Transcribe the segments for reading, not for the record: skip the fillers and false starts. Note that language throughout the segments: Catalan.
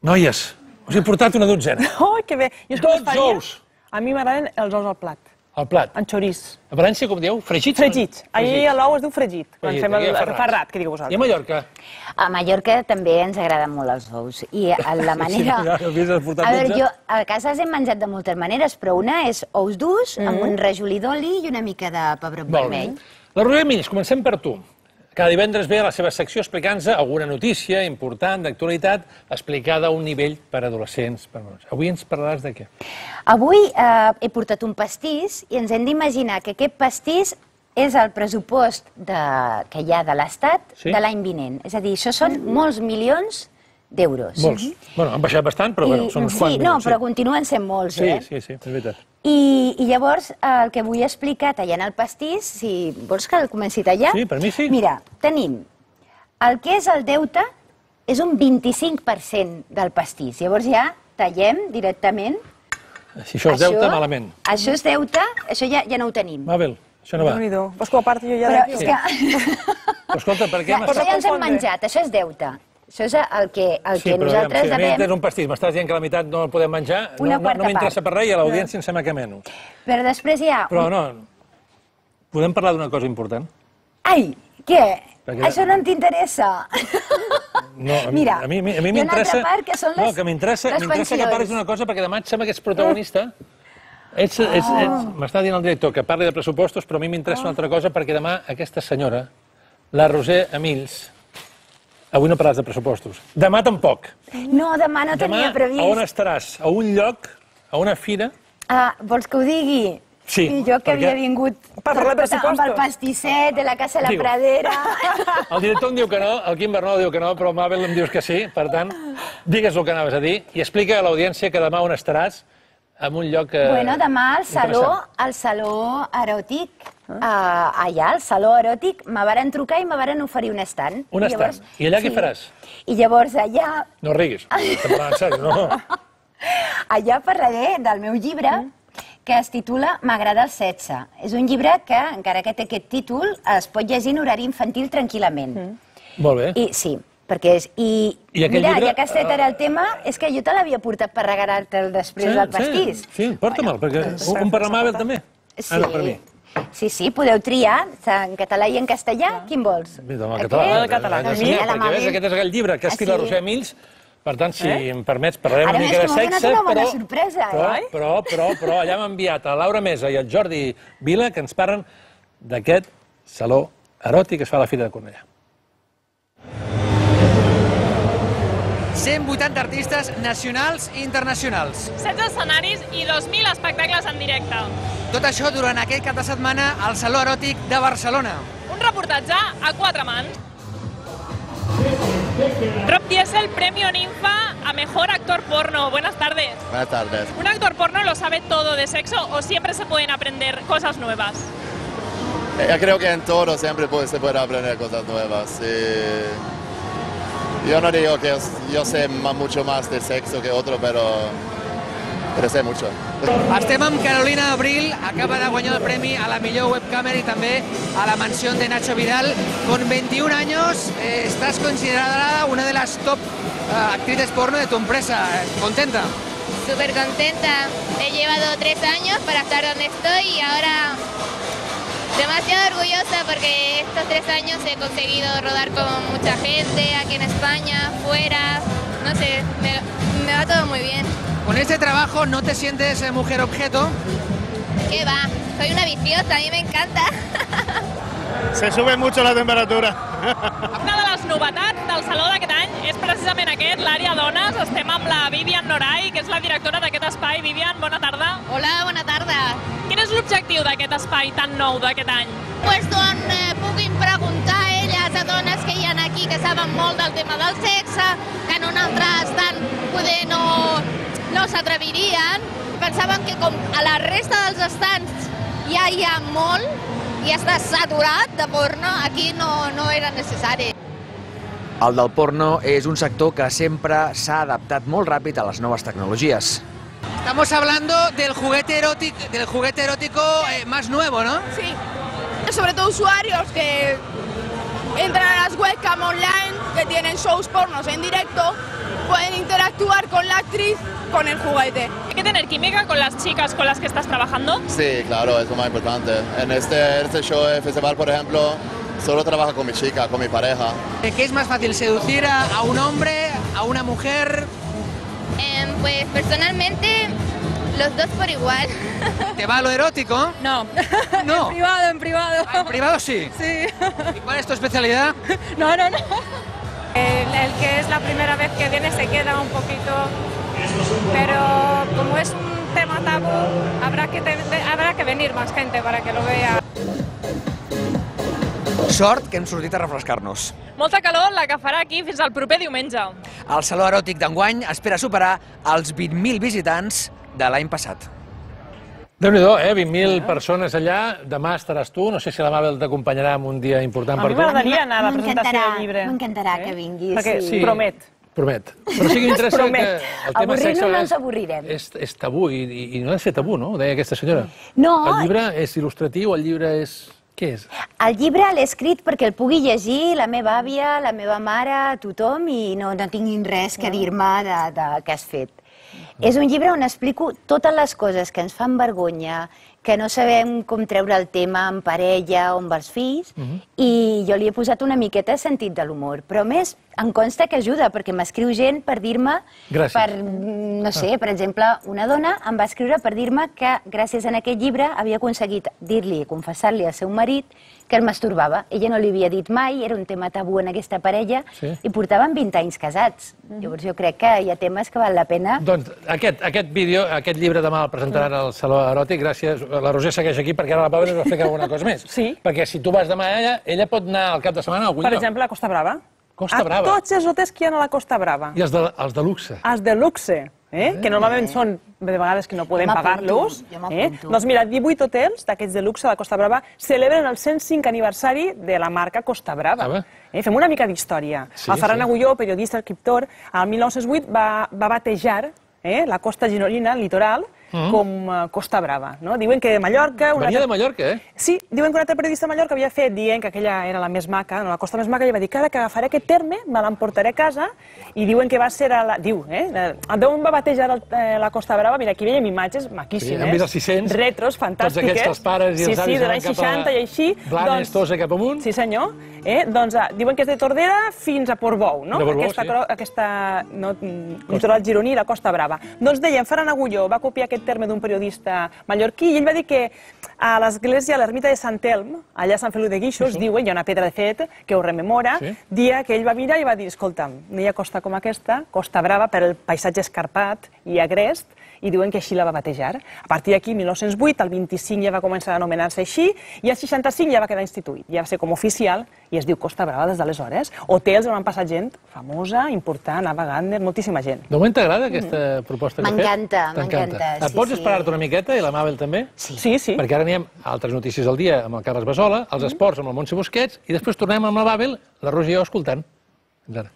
Noies, us he portat una dotzena. Oh, que bé. 12 ous. A mi m'agraden els ous al plat. Al plat. En xorís. A València, com dieu? Fregits? Fregits. Ahir l'ou es diu fregit. Quan fem el aquí ferrat, que digueu vosaltres. I a Mallorca? A Mallorca també ens agraden molt els ous. I la manera... Ja havies portat A veure, 12. jo a casa els hem menjat de moltes maneres, però una és ous durs amb un rajolí d'oli i una mica de pebrot vermell. La Roser Mills, comencem per tu. Cada divendres ve a la seva secció explicant-nos alguna notícia important, d'actualitat, explicada a un nivell per adolescents. Avui ens parlaràs de què? Avui he portat un pastís i ens hem d'imaginar que aquest pastís és el pressupost que hi ha de l'Estat de l'any vinent. És a dir, això són molts milions d'euros. Molts. Bueno, han baixat bastant, però són uns quants milions. Sí, no, però continuen sent molts, eh? Sí, és veritat. I llavors el que vull explicar tallant el pastís, si vols que el comenci a tallar... Sí, per mi sí. Mira, tenim el que és el deute, és un 25% del pastís. Llavors ja tallem directament... Si això és deute, malament. Això és deute, això ja no ho tenim. Mabel, això no va. Déu-n'hi-do. Vols que ho aparti jo ja Però d'aquí? és que... Escolta, per què Això ja ens hem menjat, això és deute. Això és el que nosaltres devem... devem... és un pastís, m'estàs dient que la meitat no el podem menjar, no m'interessa per res i a l'audiència em sembla que menys. Però després hi ha... Però no, podem parlar d'una cosa important? Ai, què? Això no t'interessa? No, a mi m'interessa... No, que m'interessa que parlis d'una cosa perquè demà et sembla que ets protagonista. M'està dient el director que parli de pressupostos, però a mi m'interessa una altra cosa perquè demà aquesta senyora, la Roser Mills, avui no parlaràs de pressupostos. Demà tampoc. No, demà no tenia previst. Demà a on estaràs? A un lloc, a una fira? Vols que ho digui? Sí. I jo que havia vingut per parlar de pressupostos. amb el pastisset de la Casa de la Pradera. El director em diu que no, el Quim Bernal diu que no, però Mabel em dius que sí. Per tant, digues el que anaves a dir i explica a l'audiència que demà on estaràs, en un lloc... Bueno, demà al Saló Eròtic, allà, al Saló Eròtic, me varen trucar i me varen oferir un estand. Un estand. I allà què faràs? I llavors allà... No riguis, estem parlant en sèrio, no? Allà parlaré del meu llibre, que es titula M'agrada el sexe. És un llibre que, encara que té aquest títol, es pot llegir en horari infantil tranquil·lament. Molt bé. I sí, perquè és... I mira, ja que has tret ara el tema, és que jo te l'havia portat per regalar-te'l després del pastís. Sí, porta-me'l, perquè un per la Mabel també. Sí. No, per mi. Sí, podeu triar, en català i en castellà, quin vols? En català. Perquè ves, aquest és el llibre que ha escrit la Roser Mills. Per tant, si em permets, parlarem una mica de sexe, però allà m'ha enviat a Laura Mesa i a Jordi Vila que ens parlen d'aquest saló eròtic que es fa a la Fira de Cornellà. 180 artistes nacionals i internacionals. 16 escenaris i 2.000 espectacles en directe. Tot això durant aquest cap de setmana al Saló Eròtic de Barcelona. Un reportatge a 4 mans. Rob Diesel, premio Ninfa a Mejor Actor Porno. Buenas tardes. Buenas tardes. ¿Un actor porno lo sabe todo de sexo o siempre se pueden aprender cosas nuevas? Yo creo que en todo siempre se puede aprender cosas nuevas. Yo no digo que yo sé mucho más del sexo que otro, pero sé mucho. Estem amb Carolina Abril, acaba de guanyar el premi a la millor webcàmera i també a la mansión de Nacho Vidal. Con 21 años estás considerada una de las top actrices porno de tu empresa. ¿Contenta? Súper contenta. He llevado 3 años para estar donde estoy y ahora demasiado orgullosa porque estos 3 años he conseguido rodar con mucha gente aquí en España, fuera. No sé, me va todo muy bien. ¿Con este trabajo no te sientes mujer objeto? ¿Qué va? Soy una viciosa, a mí me encanta. Se sube mucho la temperatura. Una de les novetats del Saló d'aquest any és precisament aquest, l'àrea dones. Estem amb la Vivian Noray, que és la directora d'aquest espai. Vivian, bona tarda. Hola, bona tarda. Quin és l'objectiu d'aquest espai tan nou d'aquest any? Pues d'on puguin preguntar a elles, a dones que hi ha aquí, que saben molt del tema del sexe, que en un altre estant poder no s'atrevirien. Pensaven que com a la resta dels estants ja hi ha molt i està saturat de porno, aquí no era necessari. El del porno és un sector que sempre s'ha adaptat molt ràpid a les noves tecnologies. Estamos hablando del juguete erótico más nuevo, ¿no? Sí, sobre todo usuarios que entran a las webcam online, que tienen shows pornos en directo, pueden interactuar interactuar con la actriz con el juguete. ¿Hay que tener química con las chicas con las que estás trabajando? Sí, claro, es lo más importante. En este show de festival, por ejemplo, solo trabajo con mi chica, con mi pareja. ¿Qué es más fácil, seducir a un hombre, a una mujer? Pues personalmente, los dos por igual. ¿Te va lo erótico? No. No. En privado. Ah, ¿en privado sí? Sí. ¿Y cuál es tu especialidad? No. El que es la primera vez que viene se queda un poquito, pero como es un tema tabú, habrá que venir más gente para que lo vea. Sort que hem sortit a refrescar-nos. Molta calor la que farà aquí fins al proper diumenge. El Saló Eròtic d'enguany espera superar els 20.000 visitants de l'any passat. Déu-n'hi-do, 20.000 persones allà. Demà estaràs tu. No sé si la Mabel t'acompanyarà en un dia important per tu. A mi m'agradaria anar a la presentació del llibre. M'encantarà que vinguis. Perquè promet. Promet. Però sí que m'interessa que el tema sexe no ens avorrirem. És tabú, i no ha de ser tabú, no? Ho deia aquesta senyora. No. El llibre és il·lustratiu, el llibre és... Què és? El llibre l'he escrit perquè el pugui llegir la meva àvia, la meva mare, tothom, i no tinguin res que dir-me de què has fet. És un llibre on explico totes les coses que ens fan vergonya, que no sabem com treure el tema en parella o amb els fills, i jo li he posat una miqueta de sentit de l'humor. Però a més, em consta que ajuda, perquè m'escriu gent per dir-me... Gràcies. No sé, per exemple, una dona em va escriure per dir-me que gràcies a aquest llibre havia aconseguit dir-li, confessar-li al seu marit que el masturbava. Ella no li havia dit mai, era un tema tabú en aquesta parella, i portaven 20 anys casats. Llavors jo crec que hi ha temes que val la pena... Doncs aquest llibre demà el presentaran al Saló Eròtic. Gràcies. La Roser segueix aquí perquè ara la Pablo ens va explicar alguna cosa més. Sí. Perquè si tu vas demà a ella pot anar al cap de setmana a algun lloc. Per exemple, a Costa Brava. Costa Brava. A tots els hotels que hi ha a la Costa Brava. I els de luxe. Els de luxe, que normalment són de vegades que no podem pagar-los. Doncs mira, 18 hotels d'aquests de luxe de la Costa Brava celebren el 105 aniversari de la marca Costa Brava. Fem una mica d'història. El Ferran Agulló, periodista, escriptor, el 1908 va batejar la costa gironina, litoral, com Costa Brava. Diuen que de Mallorca... Venia de Mallorca, eh? Sí, diuen que un altre periodista de Mallorca havia fet dient que aquella era la més maca, la costa més maca, i va dir que ara que agafaré aquest terme, me l'emportaré a casa, i diuen que va ser d'on va batejar la Costa Brava. Mira, aquí veiem imatges maquíssimes. Hem vist els 600. Retros, fantàstiques. Tots aquests que els pares i els avis de l'any 60 i així. Blanes, Tossa, cap amunt. Sí, senyor. Doncs diuen que és de Tordera fins a Portbou, no? Aquesta litoral gironí, la Costa Brava. Doncs deien, Ferran Agulló va copiar aquest terme d'un periodista mallorquí i ell va dir que a l'església, a l'ermita de Sant Elm, allà a Sant Feliu de Guíxols, diuen, hi ha una pedra de fet que ho rememora, dia que ell va mirar i va dir, escolta'm, no hi ha costa com aquesta, Costa Brava per el paisatge escarpat i agrest, i diuen que així la va batejar. A partir d'aquí, 1908, el 25 ja va començar a anomenar-se així, i el 65 ja va quedar instituït, ja va ser com oficial, i es diu Costa Brava des d'aleshores. Hotels on han passat gent famosa, important, Ava Gardner, moltíssima gent. De moment t'agrada aquesta proposta que he fet? M'encanta, m'encanta. Et pots esperar-te una miqueta, i la Mabel també? Sí. Perquè ara anem a altres notícies del dia amb el Carles Bassola, els esports amb el Montse Busquets, i després tornem amb la Mabel, la Roser i jo escoltant. Fins ara.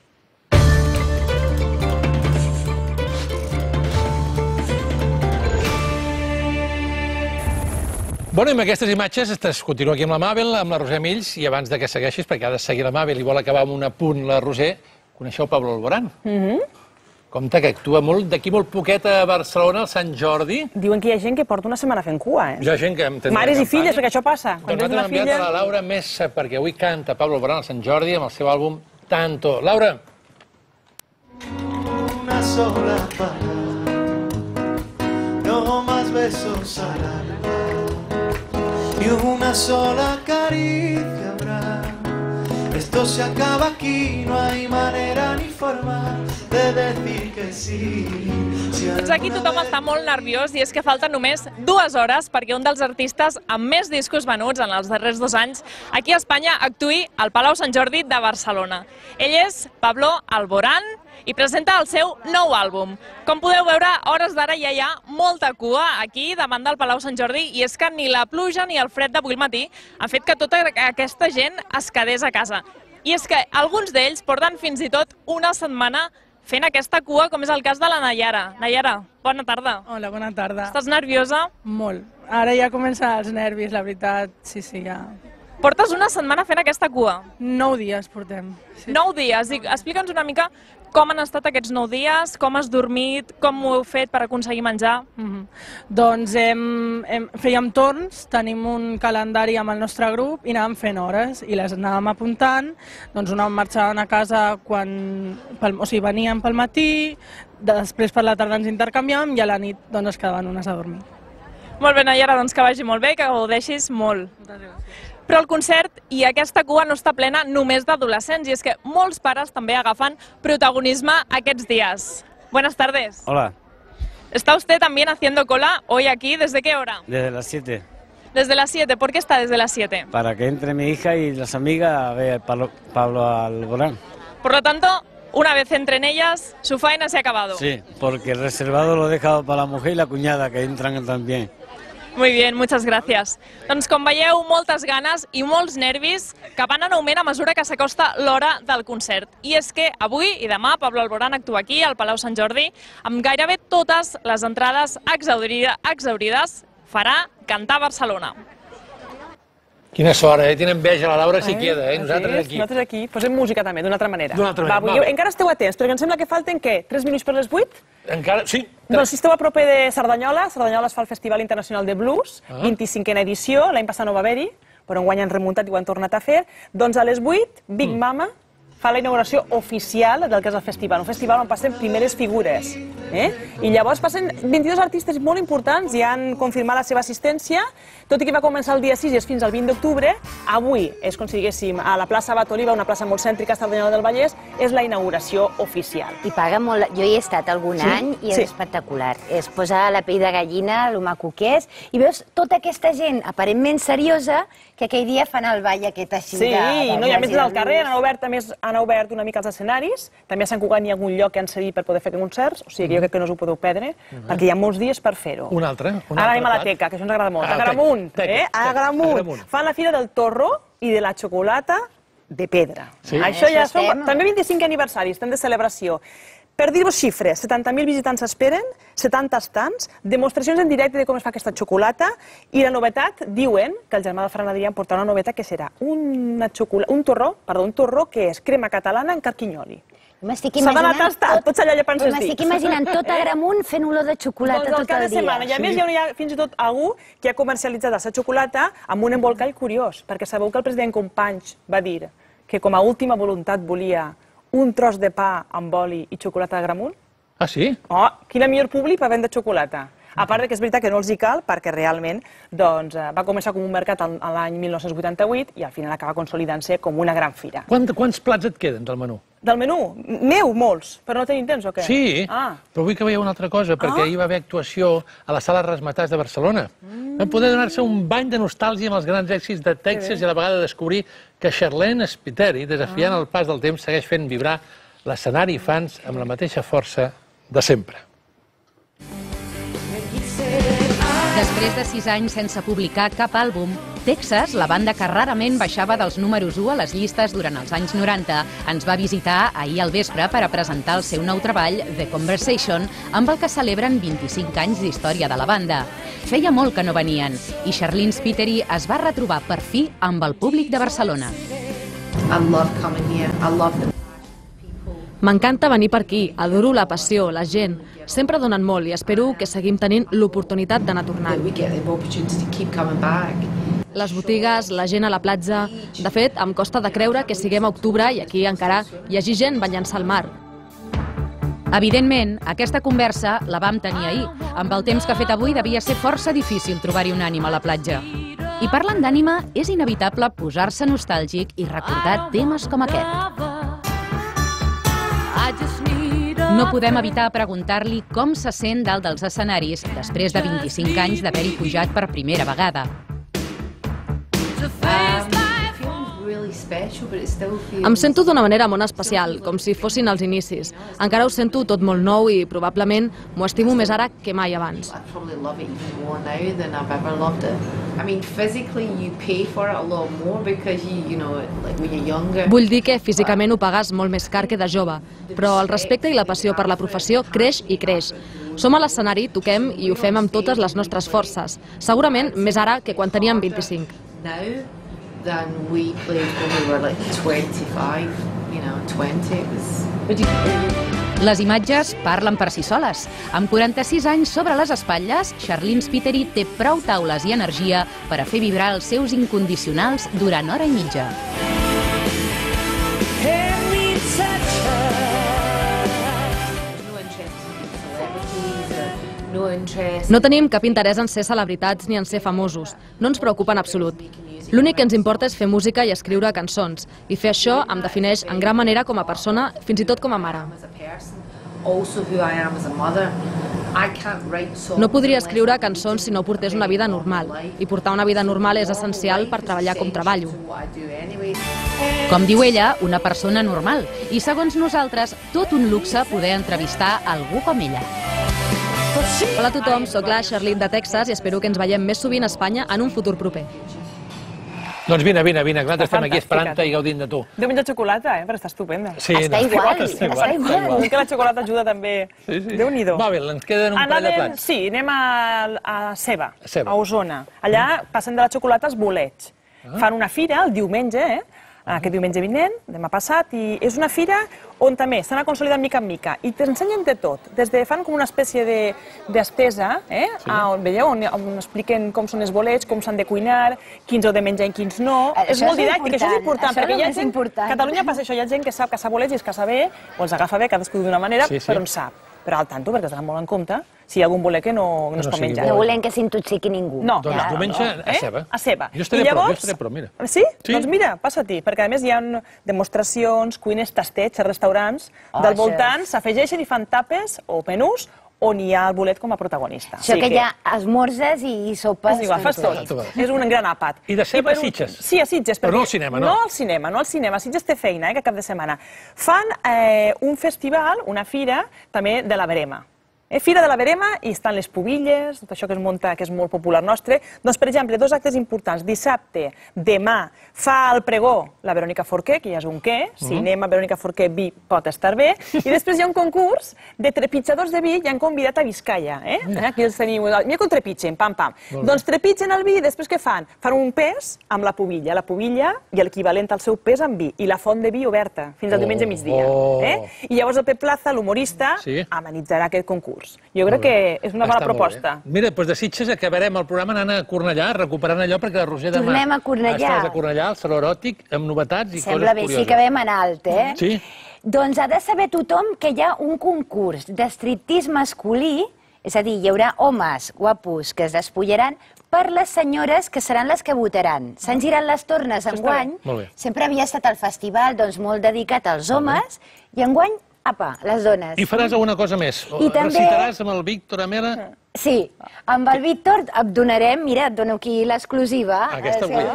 Bueno, amb aquestes imatges continua aquí amb la Mabel, amb la Roser Mills, i abans que segueixis, perquè ha de seguir la Mabel i vol acabar amb un apunt la Roser, coneixeu Pablo Alborán? Compte que actua d'aquí molt poquet a Barcelona, al Sant Jordi. Diuen que hi ha gent que porta una setmana fent cua, Hi ha gent que... Mares i filles, perquè això passa. Doncs nosaltres hem enviat a la Laura més, perquè avui canta Pablo Alborán al Sant Jordi amb el seu àlbum Tanto. Laura! Una sola palabra, no más besos al alma, y una sola caricia habrá. Esto se acaba aquí, no hay manera ni forma de decir que sí. Doncs aquí tothom està molt nerviós i és que falten només 2 hores perquè un dels artistes amb més discos venuts en els darrers 2 anys aquí a Espanya actuï al Palau Sant Jordi de Barcelona. Ell és Pablo Alborán i presenta el seu nou àlbum. Com podeu veure, a hores d'ara ja hi ha molta cua aquí davant del Palau Sant Jordi i és que ni la pluja ni el fred d'avui al matí han fet que tota aquesta gent es quedés a casa. I és que alguns d'ells porten fins i tot una setmana fent aquesta cua, com és el cas de la Nayara. Nayara, bona tarda. Hola, bona tarda. Estàs nerviosa? Molt. Ara ja comencen els nervis, la veritat. Sí, ja. Portes una setmana fent aquesta cua? 9 dies portem. 9 dies. Explica'ns una mica Com han estat aquests 9 dies? Com has dormit? Com ho heu fet per aconseguir menjar? Doncs fèiem torns, tenim un calendari amb el nostre grup i anàvem fent hores i les anàvem apuntant. Doncs una marxaven a casa veníem pel matí, després per la tarda ens intercanviàvem i a la nit es quedaven unes a dormir. Molt bé, Nayara, doncs que vagi molt bé, que gaudeixis molt. Però el concert i aquesta cua no està plena només d'adolescents, i és que molts pares també agafen protagonisme aquests dies. Buenas tardes. Hola. ¿Está usted también haciendo cola hoy aquí? ¿Desde qué hora? Desde las 7. Desde las 7. ¿Por qué está desde las 7? Para que entre mi hija y las amigas a ver Pablo Alborán. Por lo tanto, una vez entren ellas, su faena se ha acabado. Sí, porque el reservado lo he dejado para la mujer y la cuñada, que entran también. Muy bien, muchas gràcies. Doncs com veieu, moltes ganes i molts nervis que van en augment a mesura que s'acosta l'hora del concert. I és que avui i demà Pablo Alborán actua aquí, al Palau Sant Jordi, amb gairebé totes les entrades exhaurides, farà cantar a Barcelona. Quina sort, Tiene enveja la Laura si queda, Nosaltres aquí. Nosaltres aquí. Posem música també, d'una altra manera. D'una altra manera. Encara esteu atents, perquè em sembla que falten, què, 3 minuts per les 8? Encara, sí. Doncs si esteu a proper de Cerdanyola, Cerdanyola es fa el Festival Internacional de Blues, 25a edició, l'any passat no va haver-hi, però enguany han remuntat i ho han tornat a fer. Doncs a les 8, Big Mama fa la inauguració oficial del que és el festival, un festival on passen primeres figures. I llavors passen 22 artistes molt importants i han confirmat la seva assistència, tot i que va començar el dia 6 i és fins al 20 d'octubre. Avui és com si diguéssim a la plaça Abat Oliva, una plaça molt cèntrica a Cerdanyola del Vallès, és la inauguració oficial. I paga molt, jo hi he estat algun any i és espectacular. Es posa la pell de gallina, el maco que és, i veus tota aquesta gent aparentment seriosa que aquell dia fan el ball aquest així. Sí, i a més del carrer han obert una mica els escenaris, també a Sant Cugat hi ha algun lloc que han cedit per poder fer concerts, o sigui que jo crec que no us ho podeu perdre, perquè hi ha molts dies per fer-ho. Un altre? Ara anem a la teca, que això ens agrada molt. A Agramunt. Fan la Fira del Torro i de la xocolata de pedra. Això ja són també 25 aniversaris, estem de celebració. Per dir-vos xifres, 70.000 visitants s'esperen, 70 estants, demostracions en directe de com es fa aquesta xocolata, i la novetat, diuen que el germà del Ferran Adrià portarà una novetat que serà un torró que és crema catalana en carquinyoli. S'ha d'anar tastat, tots allà llepant els dits. M'estic imaginant tot Agramunt fent olor de xocolata tot el dia. Cada setmana, i a més hi ha fins i tot algú que ha comercialitzat la xocolata amb un embolcall curiós, perquè sabeu que el president Companys va dir que com a última voluntat volia un tros de pa amb oli i xocolata d'Agramunt? Ah, sí? Oh, quina millor públic per vendre xocolata. A part que és veritat que no els hi cal, perquè realment va començar com un mercat l'any 1988 i al final acaba consolidant-se com una gran fira. Quants plats et queden del menú? Del menú? Meu, molts. Però no tenim temps o què? Sí, però vull que veieu una altra cosa, perquè ahir va haver actuació a la Sala Razzmatazz de Barcelona. Vam poder donar-se un bany de nostàlgia amb els grans èxits de Texas i a la vegada descobrir que Charlene Spiteri, desafiant el pas del temps, segueix fent vibrar l'escenari i fans amb la mateixa força de sempre. Després de 6 anys sense publicar cap àlbum, Texas, la banda que rarament baixava dels números 1 a les llistes durant els anys 90, ens va visitar ahir al vespre per a presentar el seu nou treball, The Conversation, amb el que celebren 25 anys d'història de la banda. Feia molt que no venien, i Charlene Spiteri es va retrobar per fi amb el públic de Barcelona. M'encanta venir per aquí, adoro la passió, la gent. Sempre donen molt i espero que seguim tenint l'oportunitat d'anar tornant. Les botigues, la gent a la platja... De fet, em costa de creure que siguem a octubre i aquí encara hi hagi gent banyant-se al mar. Evidentment, aquesta conversa la vam tenir ahir. Amb el temps que ha fet avui devia ser força difícil trobar-hi un ànima a la platja. I parlant d'ànima, és inevitable posar-se nostàlgic i recordar temes com aquest. No podem evitar preguntar-li com se sent dalt dels escenaris després de 25 anys d'haver-hi pujat per primera vegada. Em sento d'una manera molt especial, com si fossin els inicis. Encara ho sento tot molt nou i probablement m'ho estimo més ara que mai abans. Vull dir que físicament ho pagues molt més car que de jove, però el respecte i la passió per la professió creix i creix. Som a l'escenari, toquem i ho fem amb totes les nostres forces. Segurament més ara que quan teníem 25. Than we played when we were like 25, 20. Les imatges parlen per si soles. Amb 46 anys sobre les espatlles, Charlene Spiteri té prou taules i energia per a fer vibrar els seus incondicionals durant hora i mitja. No tenim cap interès en ser celebritats ni en ser famosos. No ens preocupa en absolut. L'únic que ens importa és fer música i escriure cançons. I fer això em defineix en gran manera com a persona, fins i tot com a mare. No podria escriure cançons si no portés una vida normal. I portar una vida normal és essencial per treballar com treballo. Com diu ella, una persona normal. I segons nosaltres, tot un luxe poder entrevistar algú com ella. Hola a tothom, soc la Charlene de Texas i espero que ens veiem més sovint a Espanya en un futur proper. Doncs vine, que nosaltres estem aquí esperant-te i gaudint de tu. Deu menjar xocolata, però està estupenda. Sí, està igual. Que la xocolata ajuda també. Déu-n'hi-do. Mòbil, ens queden un parell de plats. Sí, anem a Seva, a Osona. Allà passen de la xocolata als bolets. Fan una fira el diumenge, aquest diumenge vinent, demà passat, i és una fira on també s'han consolidant mica en mica i t'ensenyen de tot. Fan com una espècie d'estesa, on veieu, on expliquen com són els bolets, com s'han de cuinar, quins heu de menjar i quins no. És molt didàctic, això és important, perquè hi ha gent, a Catalunya passa això, hi ha gent que sap caçar bolets i els caça bé, o els agafa bé, cadascú d'una manera, però en sap. Però al tanto, perquè es tenen molt en compte, si hi ha algun bolet que no es pot menjar. No volem que s'intoxiqui ningú. No. Doncs diumenge a Seva. A Seva. Jo estaré prou, mira. Sí? Doncs mira, passa-t'hi, perquè a més hi ha demostracions, cuines, tastets a restaurants del voltant, s'afegeixen i fan tapes o menús on hi ha el bolet com a protagonista. Això que hi ha esmorzes i sopes. És igual, fas tot. És un gran àpat. I de Seva a Sitges? Sí, a Sitges. Però no al cinema, no? No al cinema. A Sitges té feina, que cap de setmana. Fan un festival, una fira, també de la verema. Fira de la verema i estan les pubilles, tot això que es munta, que és molt popular nostre. Doncs, per exemple, dos actes importants. Dissabte, demà, fa el pregó la Verònica Forqué, que ja és un què. Si anem a Verònica Forqué, vi pot estar bé. I després hi ha un concurs de trepitjadors de vi i han convidat a Vizcaya. Aquí els teniu. Mira com trepitgen, pam, pam. Doncs trepitgen el vi i després què fan? Fan un pes amb la pubilla i l'equivalent al seu pes amb vi. I la font de vi oberta fins al diumenge migdia. I llavors el Pep Plaza, l'humorista, amenitzarà aquest concurs. Jo crec que és una bona proposta. Mira, doncs de Sitges acabarem el programa anant a Cornellà, recuperant allò, perquè la Roser demà tornem a Cornellà. Estàs a Cornellà, al Saló Eròtic, amb novetats i coses curioses. Sembla bé, sí que vam en alt, Sí. Doncs ha de saber tothom que hi ha un concurs d'estriptease masculí, és a dir, hi haurà homes guapos que es despullaran per les senyores que seran les que votaran. S'han girat les tornes enguany. Sempre havia estat el festival molt dedicat als homes i enguany apa, les dones. I faràs alguna cosa més? Recitaràs amb el Víctor Amela? Sí, amb el Víctor et donarem, mira, et dono aquí l'exclusiva. Aquesta avui.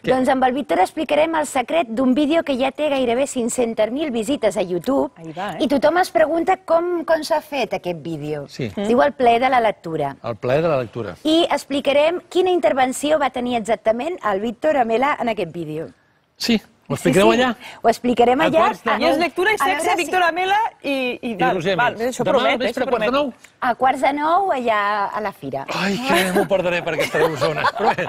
Doncs amb el Víctor explicarem el secret d'un vídeo que ja té gairebé 500.000 visites a YouTube i tothom es pregunta com s'ha fet aquest vídeo. Es diu El plaer de la lectura. El plaer de la lectura. I explicarem quina intervenció va tenir exactament el Víctor Amela en aquest vídeo. Sí. Ho explicareu allà? Ho explicarem allà. I és lectura i sexe, Víctor Amela i Roser Mills. Demà al vespre, quarts de 9? A quarts de 9, allà a la fira. Ai, que m'ho perdré perquè estaré a Osona. Però bé,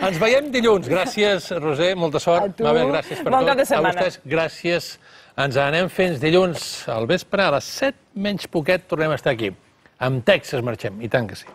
ens veiem dilluns. Gràcies, Roser, molta sort. A tu. Mabel, gràcies per tot. Bon cap de setmana. A vostès, gràcies. Ens anem fins dilluns al vespre, a les 7 menys poquet tornem a estar aquí. Amb Texas marxem, i tant que sí.